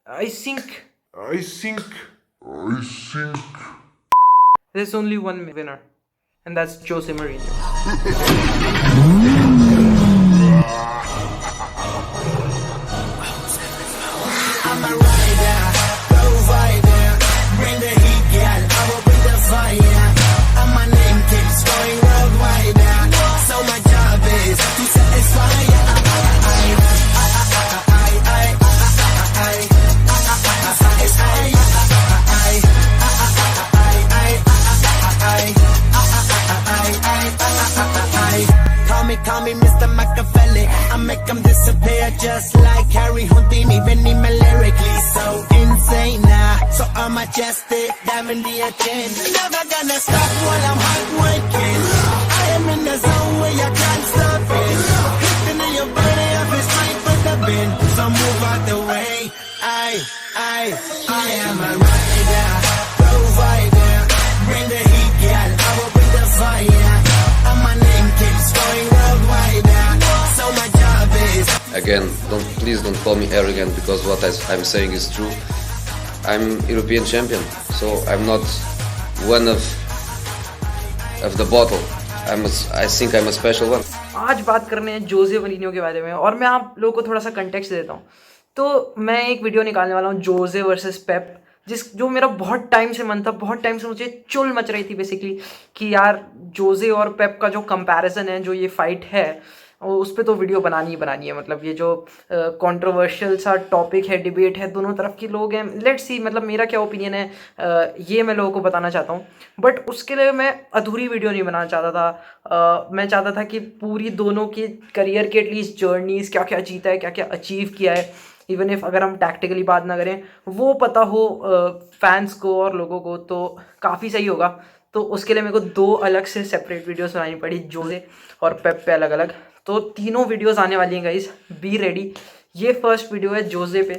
I think I think there's only one winner, and that's Jose Mourinho. I'm a rider, provider, bring the heat, girl, I will bring the fire, and my name keeps going worldwide, so my job is to satisfy. Call me Mr. Machiavelli. I make them disappear just like Harry Houdini. Benny me lyrically so insane now. So I'm majestic, diving the agenda. Never gonna stop while I'm hot working. I am in the zone where you can't stop it. Hitting in your body, I feel straight for the bin. So move out the way. I am a rider, provider. Bring the heat, girl. I will bring the fire. And my name keeps going worldwide. So my job is. Again, please don't call me arrogant, because what I'm saying is true. I'm European champion, so I'm not one of the bottle. I think I'm a special one. आज बात करने हैं जोसे Mourinho के बारे में, और मैं आप लोगों को थोड़ा सा कंटेक्स्ट देता हूँ। तो मैं एक वीडियो निकालने वाला हूँ जोसे वर्सेस पेप, जो मेरा बहुत टाइम से मन था, बहुत टाइम से मुझे चुल मच रही थी बेसिकली कि यार जोसे और पेप का जो कंपैरिजन है, जो ये फाइट है, उस पर तो वीडियो बनानी ही बनानी है। मतलब ये जो कंट्रोवर्शियल सा टॉपिक है, डिबेट है, दोनों तरफ के लोग हैं, लेट्स सी मतलब मेरा क्या ओपिनियन है, ये मैं लोगों को बताना चाहता हूँ। बट उसके लिए मैं अधूरी वीडियो नहीं बनाना चाहता था। मैं चाहता था कि पूरी दोनों की करियर के एटलीस्ट जर्नीज, क्या क्या जीता है, क्या क्या अचीव किया है, इवन इफ अगर हम टैक्टिकली बात ना करें, वो पता हो फैंस को और लोगों को, तो काफ़ी सही होगा। तो उसके लिए मेरे को दो अलग से सेपरेट वीडियोस बनानी पड़ी, जोसे और पेप पे अलग अलग। तो तीनों वीडियोस आने वाली हैं गाइस, बी रेडी। ये फर्स्ट वीडियो है जोसे पे,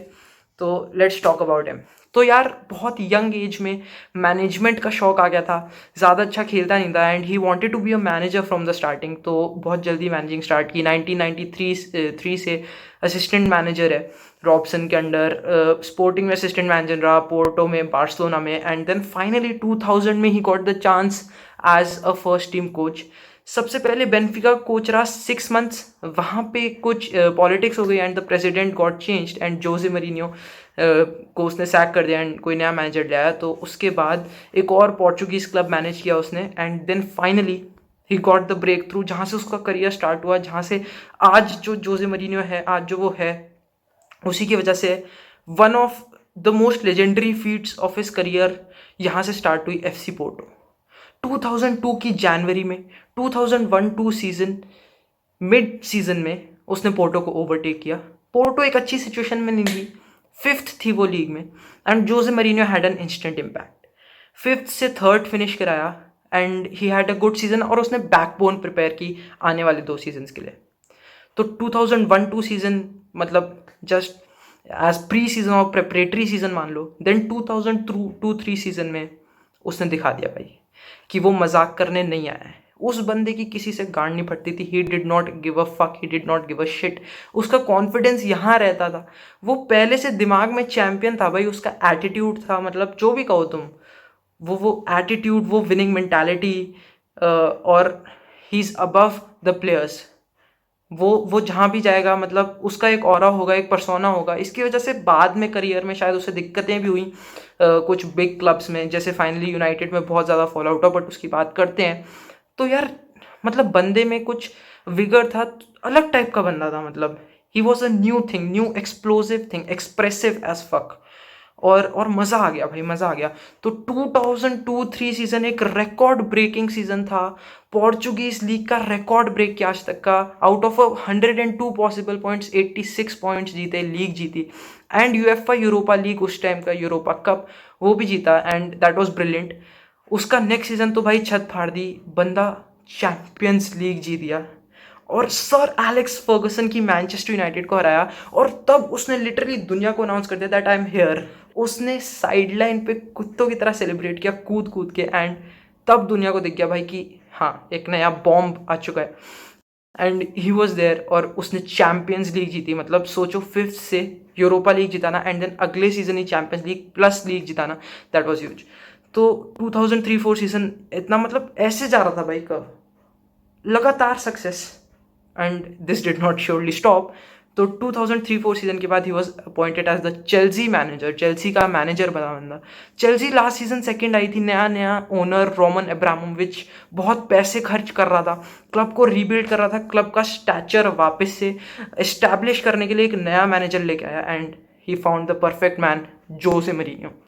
तो लेट्स टॉक अबाउट हिम। तो यार बहुत यंग एज में मैनेजमेंट का शौक आ गया था, ज़्यादा अच्छा खेलता नहीं था, and he wanted to be a manager from the starting. तो बहुत जल्दी मैनेजिंग स्टार्ट की। 1993 से असिस्टेंट मैनेजर है रॉबसन के अंडर, स्पोर्टिंग में असिस्टेंट मैनेजर रहा, पोर्टो में, बार्सिलोना में, एंड देन फाइनली 2000 में he got the chance as a first team coach. सबसे पहले बेनफिका कोच रहा 6 मंथ्स, वहाँ पे कुछ पॉलिटिक्स हो गई and the president got changed and Jose Mourinho को उसने सैक कर दिया एंड कोई नया मैनेजर ले आया। तो उसके बाद एक और पोर्चुगीज़ क्लब मैनेज किया उसने, and then finally he got the breakthrough, जहाँ से उसका करियर स्टार्ट हुआ, जहाँ से आज जो जोसे मरीनियो है, आज जो वो है, उसी की वजह से one of the most legendary feats of his career यहाँ से स्टार्ट हुई, एफसी पोर्टो। 2002 की जनवरी में 2001-2 सीजन, मिड सीजन में उसने पोर्टो को ओवरटेक किया। पोर्टो एक अच्छी सिचुएशन में नहीं थी, 5th थी वो लीग में, and Jose Mourinho had an instant impact. 5th से 3rd फिनिश कराया and he had a good season, और उसने बैकबोन प्रिपेयर की आने वाले 2 सीजन्स के लिए। तो 2001-2 सीजन मतलब जस्ट एज प्री सीजन और प्रेपरेटरी सीजन मान लो। देन 2002-3 सीजन में उसने दिखा दिया भाई कि वो मजाक करने नहीं आया है। उस बंदे की किसी से गांड नहीं फटती थी। He did not give a fuck, he did not give a shit. उसका कॉन्फिडेंस यहाँ रहता था, वो पहले से दिमाग में चैंपियन था भाई। उसका एटीट्यूड था, मतलब जो भी कहो तुम, वो एटीट्यूड, वो विनिंग मेंटालिटी, और he is above the players. वो जहाँ भी जाएगा मतलब उसका एक ऑरा होगा, एक पर्सोना होगा। इसकी वजह से बाद में करियर में शायद उसे दिक्कतें भी हुई कुछ बिग क्लब्स में, जैसे फाइनली यूनाइटेड में बहुत ज़्यादा फॉल आउट हुआ, बट उसकी बात करते हैं। तो यार मतलब बंदे में कुछ विगर था, अलग टाइप का बंदा था। मतलब he was a new thing, new explosive thing, expressive as fuck, और मज़ा आ गया भाई, मज़ा आ गया। तो 2002-3 सीज़न एक रिकॉर्ड ब्रेकिंग सीज़न था। पोर्चुगीज़ लीग का रिकॉर्ड ब्रेक किया आज तक का। Out of 102 possible points 86 points जीते, लीग जीती, एंड यूएफए यूरोपा लीग उस टाइम का, यूरोपा कप वो भी जीता, एंड दैट वाज ब्रिलियंट। उसका नेक्स्ट सीज़न तो भाई छत फाड़ दी, बंदा चैंपियंस लीग जीत गया और सर एलेक्स फर्गसन की मैनचेस्टर यूनाइटेड को हराया। और तब उसने लिटरली दुनिया को अनाउंस कर दिया दैट आई एम हियर। उसने साइडलाइन पे कुत्तों की तरह सेलिब्रेट किया, कूद कूद के, एंड तब दुनिया को दिख गया भाई कि हाँ, एक नया बॉम्ब आ चुका है। एंड ही वॉज देयर और उसने चैम्पियंस लीग जीती, मतलब सोचो 5th से यूरोपा लीग जिताना एंड देन अगले सीजन ही चैम्पियंस लीग प्लस लीग जिताना, दैट वाज ह्यूज। तो 2003-4 सीजन इतना मतलब ऐसे जा रहा था भाई, कब लगातार success, and this did not surely stop. तो 2003-4 सीजन के बाद he was appointed as the Chelsea manager, Chelsea का मैनेजर बना बंदा। चेल्सी लास्ट सीजन सेकंड आई थी, नया नया ओनर रोमन अब्रामोविच बहुत पैसे खर्च कर रहा था, क्लब को रीबिल्ड कर रहा था, क्लब का स्टैचर वापस से एस्टैब्लिश करने के लिए एक नया मैनेजर लेके आया and he found the perfect man, Jose Mourinho.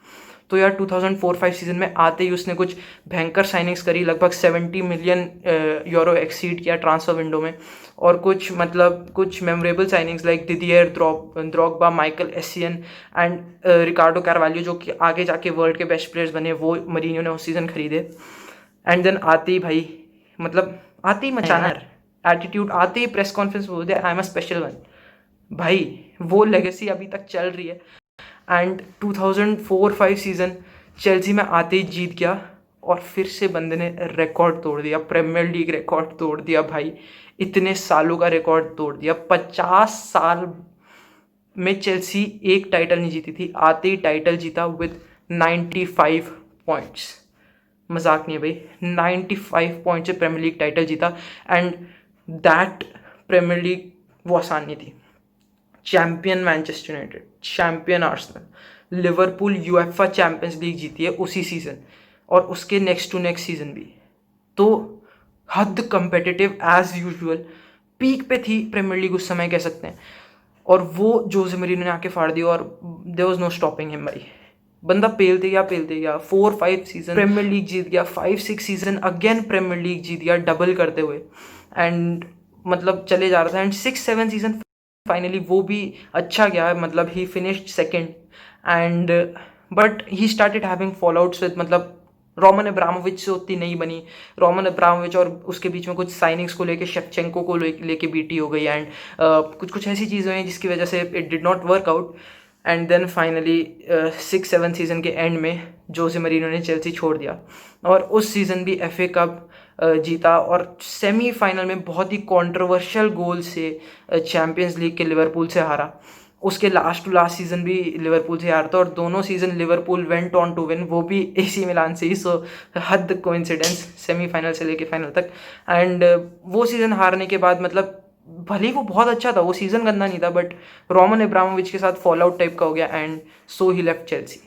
तो यार 2004-5 सीजन में आते ही उसने कुछ भयंकर साइनिंग्स करी, लगभग 70 मिलियन यूरो एक्सीड किया ट्रांसफर विंडो में, और कुछ मतलब कुछ memorable signings like Didier Drogba, Michael Essien and Ricardo Carvalho, जो कि आगे जाके वर्ल्ड के बेस्ट प्लेयर्स बने, वो मरीनियो ने उस सीजन खरीदे। एंड देन आते ही भाई मतलब आते ही मचाना एटीट्यूड, आते ही प्रेस कॉन्फ्रेंस बोल दिया I am a special one. भाई वो लेगेसी अभी तक चल रही है। एंड 2004-5 सीजन चेल्सी में आते ही जीत गया, और फिर से बंदे ने रिकॉर्ड तोड़ दिया, प्रीमियर लीग रिकॉर्ड तोड़ दिया भाई, इतने सालों का रिकॉर्ड तोड़ दिया। 50 साल में चेल्सी एक टाइटल नहीं जीती थी, आते ही टाइटल जीता विद 95 पॉइंट्स, मजाक नहीं है भाई, 95 पॉइंट से प्रीमियर लीग टाइटल जीता। एंड दैट प्रीमियर लीग वो आसान नहीं थी। Champion Manchester United, champion Arsenal, Liverpool UEFA champions league जीती है उसी सीजन, और उसके नेक्स्ट टू नेक्स्ट सीजन भी। तो हद कंपेटिटिव एज यूजुअल, पीक पे थी प्रीमियर लीग उस समय कह सकते हैं, और वो जोसे मरीनो ने आके फाड़ दी और there was no stopping him भाई। बंदा पेलते गया 4-5 सीजन प्रीमियर लीग जीत गया, 5-6 सीजन अगेन प्रीमियर लीग जीत गया डबल करते हुए, एंड मतलब चले जा रहा था। एंड 6-7 सीजन फाइनली वो भी अच्छा गया, मतलब he finished second, and but he started having fallouts with, मतलब रोमन अब्रामोविच से उतनी नहीं बनी। रोमन अब्रामोविच और उसके बीच में कुछ साइनिंग्स को लेके शेवचेंको को लेके बीटी हो गई, एंड कुछ ऐसी चीज़ें हैं जिसकी वजह से it did not work out. And then finally 6-7 season के एंड में जोसे मरीनो ने चेल्सी छोड़ दिया, और उस सीज़न भी FA कप जीता, और सेमीफाइनल में बहुत ही कंट्रोवर्शियल गोल से चैम्पियंस लीग के लिवरपूल से हारा। उसके लास्ट टू लास्ट सीजन भी लिवरपूल से हारता, और दोनों season Liverpool went on to win, वो भी AC मिलान से ही। सो हद कोइंसिडेंस, सेमीफाइनल से लेके फाइनल तक। एंड वो सीज़न हारने के बाद मतलब भले ही वो बहुत अच्छा था, वो सीज़न गंदा नहीं था, बट रोमन अब्रामोविच के साथ फॉल आउट टाइप का हो गया, and so he left Chelsea.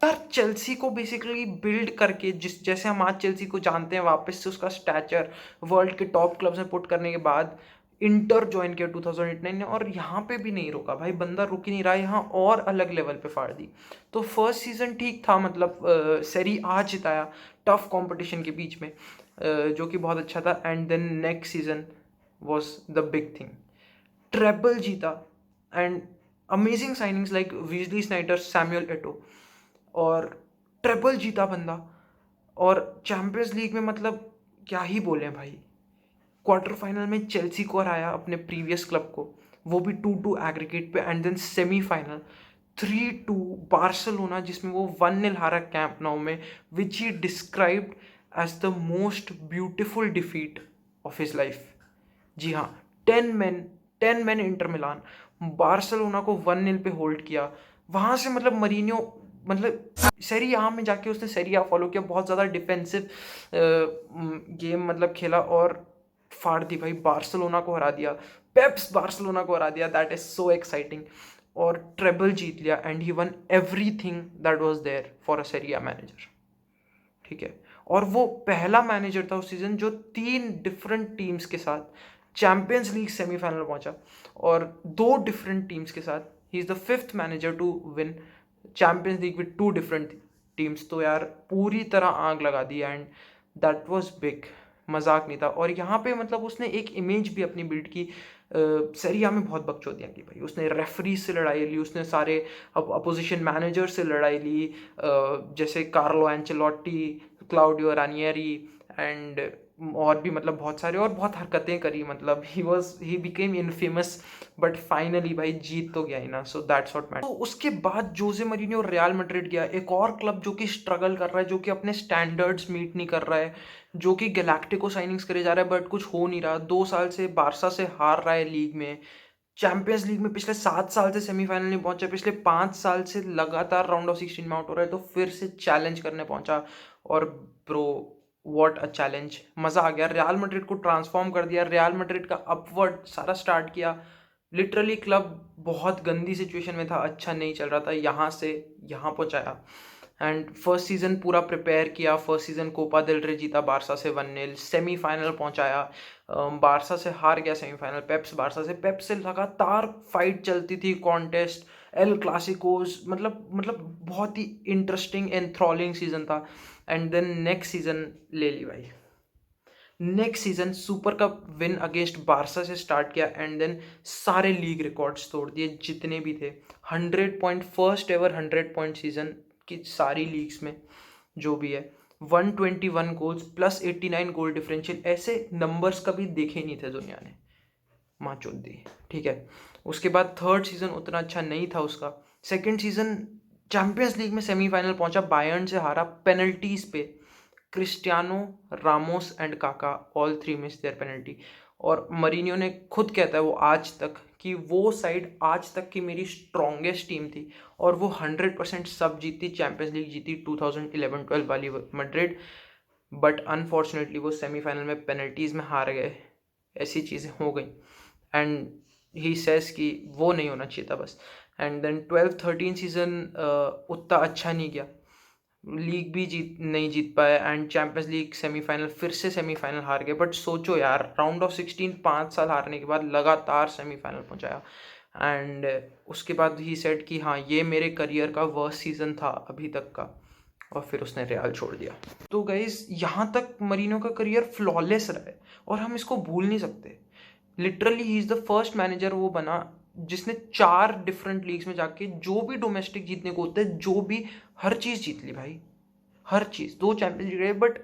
यार चेल्सी को बेसिकली बिल्ड करके जैसे हम आज चेल्सी को जानते हैं, वापस से उसका स्टैचर वर्ल्ड के टॉप क्लब्स में पुट करने के बाद इंटर ज्वाइन किया 2008-9 ने, और यहाँ पे भी नहीं रुका भाई, बंदा रुक ही नहीं रहा, यहाँ और अलग लेवल पे फाड़ दी। तो फर्स्ट सीजन ठीक था, मतलब सेरी आ जिताया टफ कंपटीशन के बीच में, जो कि बहुत अच्छा था। And then next season was the big thing, treble जीता, and amazing signings like Wesley Sneijder, Samuel Eto'o, और ट्रेबल जीता बंदा, और चैम्पियंस लीग में मतलब क्या ही बोले भाई। क्वार्टर फाइनल में चेल्सी को हराया अपने प्रीवियस क्लब को, वो भी 2-2 एग्रीगेट पे, एंड देन सेमीफाइनल 3-2 बार्सिलोना, जिसमें वो 1-0 हारा कैंप नाउ में, which he described as the most beautiful defeat of his life. जी हाँ, 10 मैन इंटर मिलान, बार्सिलोना को 1-0 पे होल्ड किया। वहाँ से मतलब मरीनियो मतलब सेरी आ में जाके उसने सेरी आ फॉलो किया, बहुत ज़्यादा डिफेंसिव गेम मतलब खेला, और फाड़ दी भाई, बार्सिलोना को हरा दिया, पेप्स बार्सिलोना को हरा दिया, दैट इज सो एक्साइटिंग, और ट्रेबल जीत लिया, and he won everything that was there for a Serie A manager. ठीक है, और वो पहला मैनेजर था उस सीजन जो 3 डिफरेंट टीम्स के साथ चैंपियंस लीग सेमीफाइनल पहुंचा, और 2 डिफरेंट टीम्स के साथ। He is the 5th manager to win Champions League with 2 different teams. तो यार पूरी तरह आग लगा दी, एंड दैट वाज बिग, मजाक नहीं था। और यहाँ पे मतलब उसने एक इमेज भी अपनी बिल्ड की, सेरिया में बहुत बकचोदियाँ की भाई, उसने रेफरी से लड़ाई ली, उसने सारे अपोजिशन मैनेजर से लड़ाई ली, जैसे कार्लो एंचेलोटी, क्लाउडियो रानियरी, एंड और भी मतलब बहुत सारे और बहुत हरकतें करी, मतलब he became infamous, but finally भाई जीत तो गया ही ना, सो दैट्स व्हाट मैटर। तो उसके बाद जोसे मरीनियो रियल मैड्रिड गया, एक और क्लब जो कि स्ट्रगल कर रहा है, जो कि अपने स्टैंडर्ड्स मीट नहीं कर रहा है, जो कि गैलेक्टिको साइनिंग्स करे जा रहा है बट कुछ हो नहीं रहा, 2 साल से बारसा से हार रहा है लीग में, चैंपियंस लीग में पिछले 7 साल से सेमीफाइनल नहीं पहुंचा, पिछले 5 साल से लगातार राउंड ऑफ 16 में आउट हो रहा है, तो फिर से चैलेंज करने पहुंचा। और ब्रो व्हाट अ चैलेंज, मज़ा आ गया, रियल मैड्रिड को ट्रांसफॉर्म कर दिया, रियल मैड्रिड का अपवर्ड सारा स्टार्ट किया। लिटरली क्लब बहुत गंदी सिचुएशन में था, अच्छा नहीं चल रहा था, यहाँ से यहाँ पहुँचाया। एंड फर्स्ट सीजन पूरा प्रिपेयर किया, फर्स्ट सीजन कोपा दिल रे जीता बारसा से 1-0, सेमीफाइनल पहुंचाया, बारसा से हार गया सेमीफाइनल, पेप्स बारसा से, पेप्स से लगातार फाइट चलती थी, कॉन्टेस्ट, एल क्लासिकोस, मतलब बहुत ही इंटरेस्टिंग एंथ्रॉलिंग सीजन था। एंड देन नेक्स्ट सीजन ले ली भाई, next season super cup win against Barça से स्टार्ट किया, एंड देन सारे लीग रिकॉर्ड्स तोड़ दिए जितने भी थे, 100 point, first ever 100 point season की सारी लीग्स में जो भी है, 121 गोल्स प्लस 89 गोल डिफरेंशियल, ऐसे नंबर्स कभी देखे नहीं थे दुनिया ने, माँ चोद दी, ठीक है। उसके बाद थर्ड सीजन उतना अच्छा नहीं था उसका, सेकंड सीजन चैंपियंस लीग में सेमीफाइनल पहुंचा, बायर्न से हारा पेनल्टीज पे, Cristiano, Ramos and Kaka all three miss their penalty. और मरीनियो ने खुद कहता है वो आज तक कि वो साइड आज तक की मेरी स्ट्रॉन्गेस्ट टीम थी, और वो 100% सब जीती, चैंपियंस लीग जीती 2011-12 वाली मैड्रिड, बट अनफॉर्चुनेटली वो सेमीफाइनल में पेनल्टीज़ में हार गए, ऐसी चीज़ें हो गई। एंड ही सेज कि वो नहीं होना चाहिए था बस। एंड देन 12-13 सीजन उतना अच्छा नहीं गया, लीग भी नहीं जीत पाए, एंड चैंपियंस लीग सेमीफाइनल फिर से सेमीफाइनल हार गए। बट सोचो यार, राउंड ऑफ 16 5 साल हारने के बाद लगातार सेमीफाइनल पहुंचाया, एंड उसके बाद ही सेड कि हाँ ये मेरे करियर का वर्स्ट सीजन था अभी तक का, और फिर उसने रियल छोड़ दिया। तो गाइज यहाँ तक मरीनो का करियर फ्लॉलेस रहा है, और हम इसको भूल नहीं सकते। Literally he is the first manager वो बना जिसने 4 डिफरेंट लीग्स में जाके जो भी डोमेस्टिक जीतने को होता है, जो भी हर चीज़ जीत ली भाई, हर चीज़, 2 चैंपियंस जीत गए। बट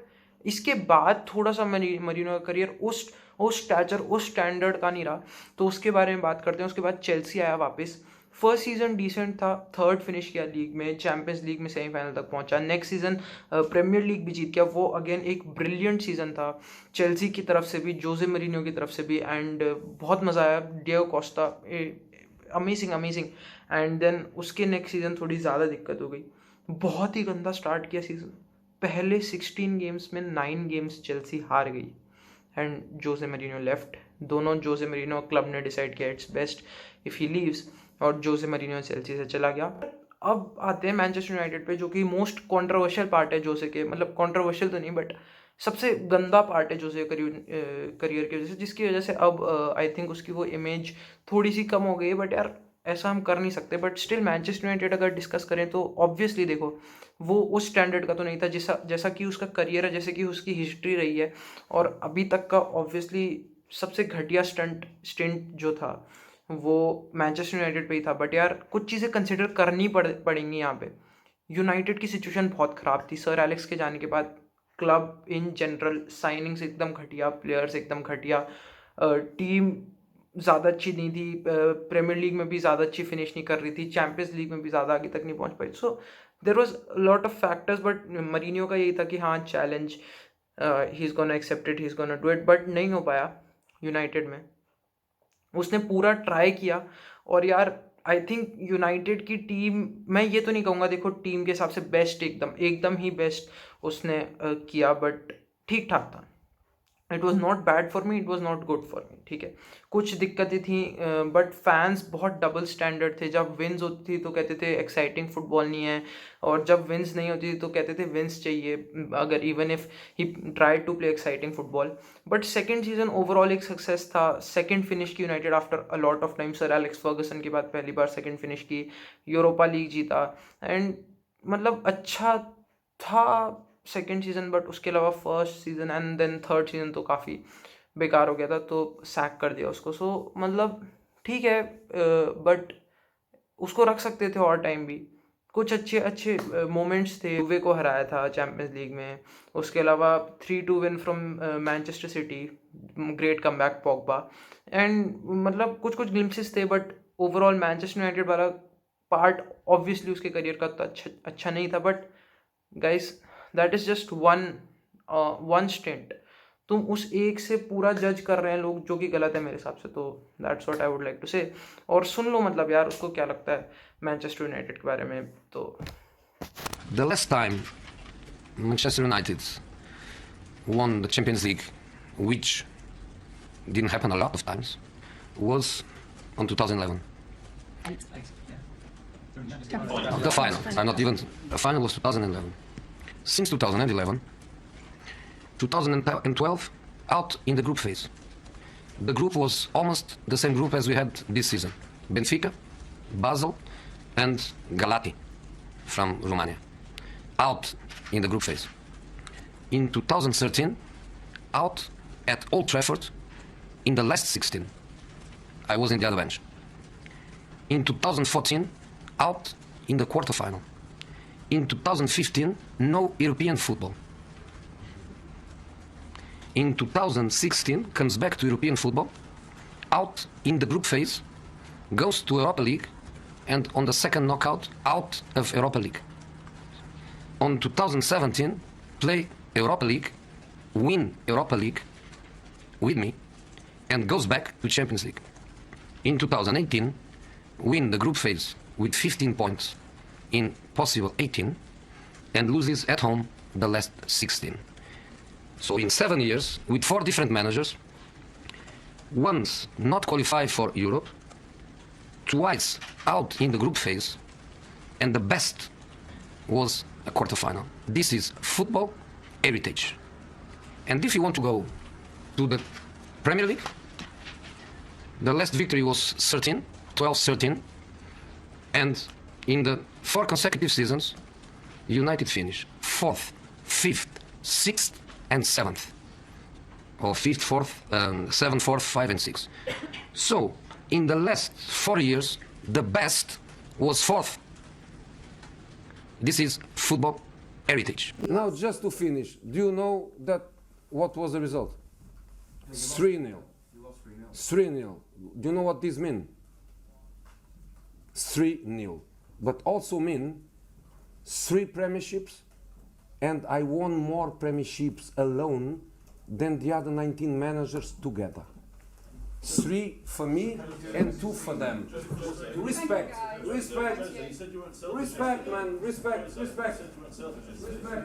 इसके बाद थोड़ा सा मरीनो का करियर उस स्टैचर, उस स्टैंडर्ड का नहीं रहा, तो उसके बारे में बात करते हैं। उसके बाद चेल्सी आया वापस, फर्स्ट सीजन डिसेंट था, थर्ड फिनिश किया लीग में, चैंपियंस लीग में सेमीफाइनल तक पहुंचा, नेक्स्ट सीजन प्रीमियर लीग भी जीत गया, वो अगेन एक ब्रिलियंट सीजन था चेल्सी की तरफ से भी, जोसे मरीनियो की तरफ से भी, एंड बहुत मज़ा आया, Diego Costa amazing. And then उसके नेक्स्ट सीजन थोड़ी ज़्यादा दिक्कत हो गई, बहुत ही गंदा स्टार्ट किया सीजन, पहले 16 गेम्स में 9 गेम्स चेल्सी हार गई, एंड जोसे मरीनो लेफ्ट। दोनों जोसे मरीनो क्लब ने डिसाइड किया it's best if he leaves, और जोसे मरीनो चेल्सी से चला गया। अब आते हैं मैनचेस्टर यूनाइटेड पे, जो कि मोस्ट कंट्रोवर्शियल पार्ट है जोसे के, मतलब कंट्रोवर्शियल तो नहीं बट सबसे गंदा पार्ट है जोसे करियर की वजह से, जिसकी वजह से अब आई थिंक उसकी वो इमेज थोड़ी सी कम हो गई है। बट यार ऐसा हम कर नहीं सकते, बट स्टिल मैनचेस्टर यूनाइटेड अगर डिस्कस करें तो ऑब्वियसली देखो वो उस स्टैंडर्ड का तो नहीं था जैसा कि उसका करियर है, जैसे कि उसकी हिस्ट्री रही है, और अभी तक का ऑब्वियसली सबसे घटिया स्टिंट जो था वो मैनचेस्टर यूनाइटेड पे ही था। बट यार कुछ चीज़ें कंसिडर करनी पड़ेंगी यहाँ पे। यूनाइटेड की सिचुएशन बहुत ख़राब थी सर एलेक्स के जाने के बाद, क्लब इन जनरल साइनिंग्स एकदम घटिया, प्लेयर्स एकदम घटिया, टीम ज़्यादा अच्छी नहीं थी, प्रीमियर लीग में भी ज़्यादा अच्छी फिनिश नहीं कर रही थी, चैंपियंस लीग में भी ज़्यादा आगे तक नहीं पहुंच पाई। So there was lot of factors, but Mourinho का यही था कि हाँ challenge, he is gonna accept it, he is gonna do it, but नहीं हो पाया यूनाइटेड में। उसने पूरा ट्राई किया, और यार आई थिंक यूनाइटेड की टीम, मैं ये तो नहीं कहूँगा देखो टीम के हिसाब से बेस्ट, एकदम ही बेस्ट उसने किया, बट ठीक ठाक था। It was not bad for me, it was not good for me, ठीक है। कुछ दिक्कतें थी, बट फैंस बहुत डबल स्टैंडर्ड थे, जब विन्स होती थी तो कहते थे एक्साइटिंग फुटबॉल नहीं है, और जब विन्स नहीं होती थी तो कहते थे विन्स चाहिए, अगर even if he try to play exciting football. But second season overall एक सक्सेस था, सेकेंड फिनिश की United after a lot of time, sir Alex Ferguson के बाद पहली बार सेकेंड फिनिश की, यूरोपा लीग जीता, एंड मतलब अच्छा था सेकेंड सीजन। बट उसके अलावा first season and then third season तो काफ़ी बेकार हो गया था, तो सैक कर दिया उसको। सो मतलब ठीक है, बट उसको रख सकते थे और टाइम भी, कुछ अच्छे अच्छे मोमेंट्स थे। यूवे को हराया था चैंपियंस लीग में, उसके अलावा 3-2 win from Manchester City, great comeback Pogba, and मतलब कुछ कुछ ग्लिम्पसेस थे, बट ओवरऑल मैनचेस्टर यूनाइटेड वाला पार्ट ऑब्वियसली उसके करियर का तो अच्छा नहीं था। But guys, that is just one stint. तुम उस एक से पूरा जज कर रहे हैं लोग, जो कि गलत है मेरे हिसाब से। तो that's what I would like to say. और सुन लो मतलब यार उसको क्या लगता है मैनचेस्टर यूनाइटेड के बारे में। तो The last time Manchester United won the Champions League, which didn't happen a lot of times, was on 2011. The final, not even the final was 2011. Since 2011, 2012 out in the group phase. The group was almost the same group as we had this season: Benfica, Basel, and Galati from Romania. Out in the group phase. In 2013, out at Old Trafford in the last 16. I was in the other bench. In 2014, out in the quarterfinal. In 2015, no European football. In 2016, comes back to European football, out in the group phase, goes to Europa League, and on the second knockout, out of Europa League. On 2017, play Europa League, win Europa League with me, and goes back to Champions League. In 2018, win the group phase with 15 points in possible 18, and loses at home the last 16. So in 7 years, with 4 different managers, once not qualified for Europe, twice out in the group phase, and the best was a quarterfinal. This is football heritage. And if you want to go to the Premier League, the last victory was 12-13, and in the 4 consecutive seasons, United finished 4th, 5th, 6th, and 7th, or 5th, 4th, 7th, 4th, 5, and 6. So, in the last 4 years, the best was 4th. This is football heritage. Now, just to finish, do you know that what was the result? 3-0. 3-0. Do you know what this means? 3-0. But also mean 3 premierships, and I won more premierships alone than the other 19 managers together. 3 for me and 2 for them. Respect, respect, respect, man, respect, respect, respect, man.